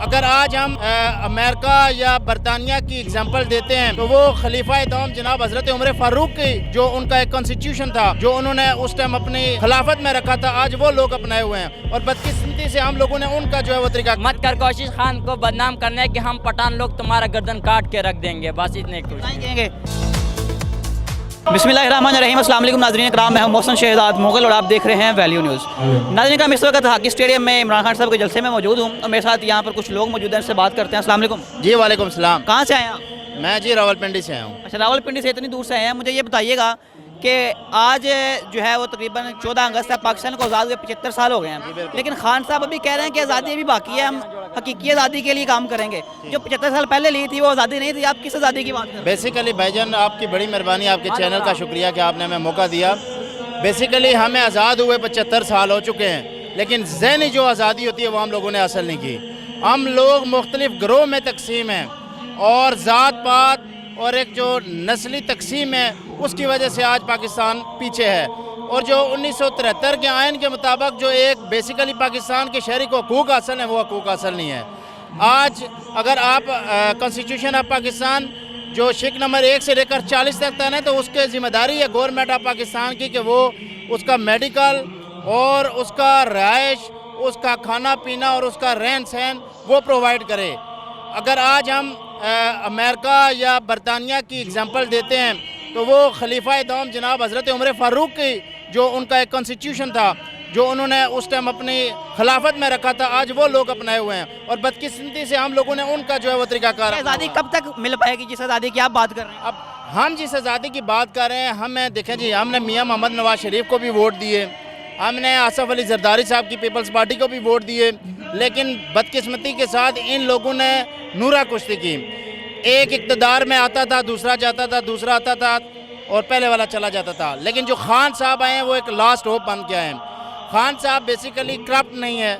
اگر آج ہم امریکہ یا برطانیہ کی اگزامپل دیتے ہیں تو وہ خلیفہ دوم جناب حضرت عمر فاروق کی جو ان کا ایک کانسٹیٹیوشن تھا جو انہوں نے اس ٹائم اپنی خلافت میں رکھا تھا، آج وہ لوگ اپنائے ہوئے ہیں، اور بدقسمتی سے ہم لوگوں نے ان کا جو ہے وہ طریقہ مت کر کوشش خان کو بدنام کرنے کی، ہم پٹھان لوگ تمہارا گردن کاٹ کے رکھ دیں گے، بس اتنے کچھ کہیں گے۔ بسم اللہ الرحمن الرحیم، السلام علیکم ناظرین کرام، میں ہوں محسن شہزاد مغل اور آپ دیکھ رہے ہیں ویلیو نیوز۔ ناظرین کرام، اس وقت ہاکی اسٹیڈیم میں عمران خان صاحب کے جلسے میں موجود ہوں اور میرے ساتھ یہاں پر کچھ لوگ موجود ہیں، ان سے بات کرتے ہیں۔ السلام علیکم جی وعلیکم السلام۔ کہاں سے آئے ہیں آپ؟ میں جی راولپنڈی سے آیا ہوں۔ اچھا، راولپنڈی سے اتنی دور سے آئے ہیں، مجھے یہ بتائیے گا کہ آج جو ہے وہ تقریباً 14 اگست ہے، پاکستان کو آزاد ہوئے 75 سال ہو گئے ہیں، لیکن خان صاحب ابھی کہہ رہے ہیں کہ آزادی ابھی باقی ہے، ہم حقیقی آزادی کے لیے کام کریں گے۔ جو 75 سال پہلے لی تھی وہ آزادی نہیں تھی، آپ کس آزادی کی بات کریں؟ بیسیکلی بھائی جان آپ کی بڑی مہربانی، آپ کے چینل کا شکریہ کہ آپ نے ہمیں موقع دیا۔ بیسیکلی ہمیں آزاد ہوئے 75 سال ہو چکے ہیں، لیکن ذہنی جو آزادی ہوتی ہے وہ ہم لوگوں نے حاصل نہیں کی۔ ہم لوگ مختلف گروہ میں تقسیم ہیں اور ذات پات اور ایک جو نسلی تقسیم ہے اس کی وجہ سے آج پاکستان پیچھے ہے، اور جو 1973 کے آئین کے مطابق جو ایک بیسیکلی پاکستان کے شہری کو حقوق حاصل ہیں وہ حقوق حاصل نہیں ہے۔ آج اگر آپ کانسٹیٹیوشن آف پاکستان جو شک نمبر 1 سے لے کر 40 تک ہے تو اس کے ذمہ داری ہے گورنمنٹ آف پاکستان کی کہ وہ اس کا میڈیکل اور اس کا رہائش، اس کا کھانا پینا اور اس کا رہن سہن وہ پرووائڈ کرے۔ اگر آج ہم امریکہ یا برطانیہ کی اگزامپل دیتے ہیں تو وہ خلیفہ دوم جناب حضرت عمر فاروق کی جو ان کا ایک کانسٹیٹیوشن تھا جو انہوں نے اس ٹائم اپنی خلافت میں رکھا تھا، آج وہ لوگ اپنائے ہوئے ہیں، اور بدقسمتی سے ہم لوگوں نے ان کا جو ہے وہ طریقہ کار۔ آزادی کب تک مل پائے گی جس آزادی کی آپ بات کر رہے ہیں؟ اب ہم جس آزادی کی بات کر رہے ہیں، ہمیں دیکھیں جی، ہم نے میاں محمد نواز شریف کو بھی ووٹ دیے، ہم نے آصف علی زرداری صاحب کی پیپلز پارٹی کو بھی ووٹ دیے، لیکن بدقسمتی کے ساتھ ان لوگوں نے نورہ کشتی کی۔ ایک اقتدار میں آتا تھا، دوسرا جاتا تھا، دوسرا آتا تھا اور پہلے والا چلا جاتا تھا، لیکن جو خان صاحب آئے ہیں وہ ایک لاسٹ ہوپ بن کے آئے ہیں۔ خان صاحب بیسیکلی کرپٹ نہیں ہے،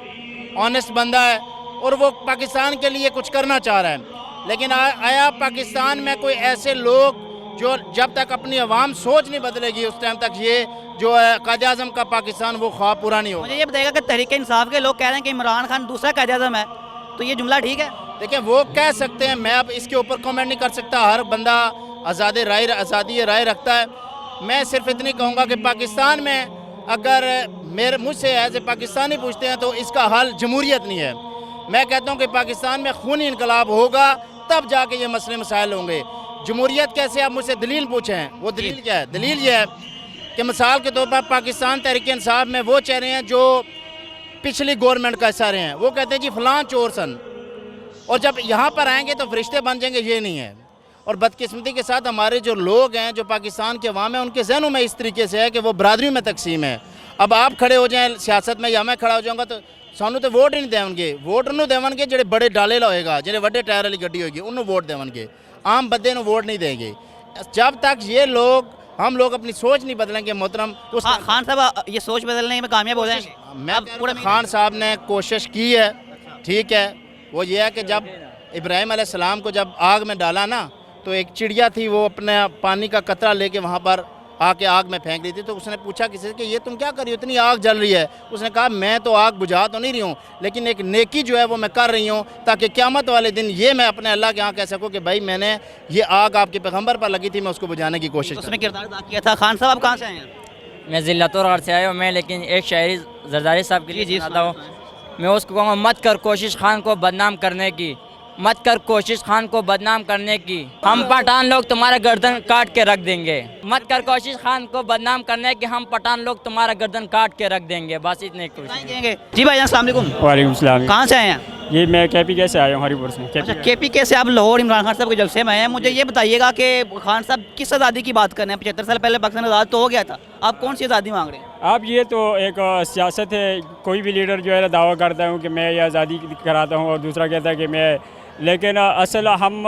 آنیسٹ بندہ ہے اور وہ پاکستان کے لیے کچھ کرنا چاہ رہا ہے، لیکن آیا پاکستان میں کوئی ایسے لوگ جو جب تک اپنی عوام سوچ نہیں بدلے گی اس ٹائم تک یہ جو ہے قائد اعظم کا پاکستان وہ خواب پورا نہیں ہوگا۔ مجھے یہ بتائیے گا کہ تحریک انصاف کے لوگ کہہ رہے ہیں کہ عمران خان دوسرا قائد اعظم ہے، تو یہ جملہ ٹھیک ہے؟ دیکھیں وہ کہہ سکتے ہیں، میں اب اس کے اوپر کامنٹ نہیں کر سکتا، ہر بندہ آزادی رائے رکھتا ہے۔ میں صرف اتنی کہوں گا کہ پاکستان میں اگر مجھ سے ایز اے پاکستانی پوچھتے ہیں تو اس کا حل جمہوریت نہیں ہے۔ میں کہتا ہوں کہ پاکستان میں خونی انقلاب ہوگا تب جا کے یہ مسئلے مسائل ہوں گے۔ جمہوریت کیسے؟ آپ مجھ سے دلیل پوچھیں، وہ دلیل کیا ہے؟ دلیل یہ ہے کہ مثال کے طور پر پاکستان تحریک انصاف میں وہ چہرے ہیں جو پچھلی گورنمنٹ کا حصہ رہے ہیں، وہ کہتے ہیں جی فلاں چور سن، اور جب یہاں پر آئیں گے تو فرشتے بن جائیں گے، یہ نہیں ہے۔ اور بدقسمتی کے ساتھ ہمارے جو لوگ ہیں جو پاکستان کے عوام ہیں ان کے ذہنوں میں اس طریقے سے ہے کہ وہ برادریوں میں تقسیم ہے۔ اب آپ کھڑے ہو جائیں سیاست میں یا میں کھڑا ہو جاؤں گا تو سانوں تو ووٹ ہی نہیں دیں گے، ووٹ انہوں دیں گے جڑے بڑے ڈالے ہوئے گا، جڑے وڈے ٹائر والی گڈی ہوئے گی انہوں ووٹ دیں گے، عام بندے نوں ووٹ نہیں دیں گے۔ جب تک یہ لوگ ہم لوگ اپنی سوچ نہیں بدلیں گے محترم، خان صاحب یہ سوچ بدلنے میں کامیاب ہو جائیں گے؟ میں خان صاحب نے کوشش کی ہے، ٹھیک ہے، وہ یہ ہے کہ جب ابراہیم علیہ السلام کو جب آگ میں ڈالا نا تو ایک چڑیا تھی وہ اپنے پانی کا قطرہ لے کے وہاں پر آ کے آگ میں پھینک رہی تھی، تو اس نے پوچھا کسی سے کہ یہ تم کیا کر رہی ہو، اتنی آگ جل رہی ہے؟ اس نے کہا میں تو آگ بجھا تو نہیں رہی ہوں، لیکن ایک نیکی جو ہے وہ میں کر رہی ہوں تاکہ قیامت والے دن یہ میں اپنے اللہ کے ہاں کہہ سکوں کہ بھائی میں نے یہ آگ آپ کے پیغمبر پر لگی تھی، میں اس کو بجھانے کی کوشش اس نے کردار ادا کیا تھا۔ خان صاحب آپ کہاں سے آئے ہیں؟ میں ضلع طور سے آیا ہوں میں، لیکن ایک شاعری زرداری صاحب کے لیے سناتا ہوں۔ میں اس کو کہوں گا مت کر کوشش خان کو بدنام کرنے کی، مت کر کوشش خان کو بدنام کرنے کی، ہم پٹھان لوگ تمہارا گردن کاٹ کے رکھ دیں گے۔ مت کر کوشش خان کو بدنام کرنے کی، ہم پٹھان لوگ تمہارا گردن کاٹ کے رکھ دیں گے، بس اتنے کچھ۔ جی بھائی السلام علیکم۔ وعلیکم السلام۔ کہاں سے آئے ہیں؟ یہ میں کے پی کے سے آیا ہوں، ہری پور سے۔ کے پی کے سے آپ لاہور عمران خان صاحب کے جلسے میں آئے ہیں، مجھے یہ بتائیے گا کہ خان صاحب کس آزادی کی بات کر رہے ہیں؟ 75 سال پہلے پاکستان آزاد تو ہو گیا تھا، آپ کون سی آزادی مانگ رہے ہیں؟ آپ یہ تو ایک سیاست ہے، کوئی بھی لیڈر جو ہے دعویٰ کرتا ہوں کہ میں یہ آزادی کراتا ہوں اور دوسرا کہتا ہے کہ میں، لیکن اصل ہم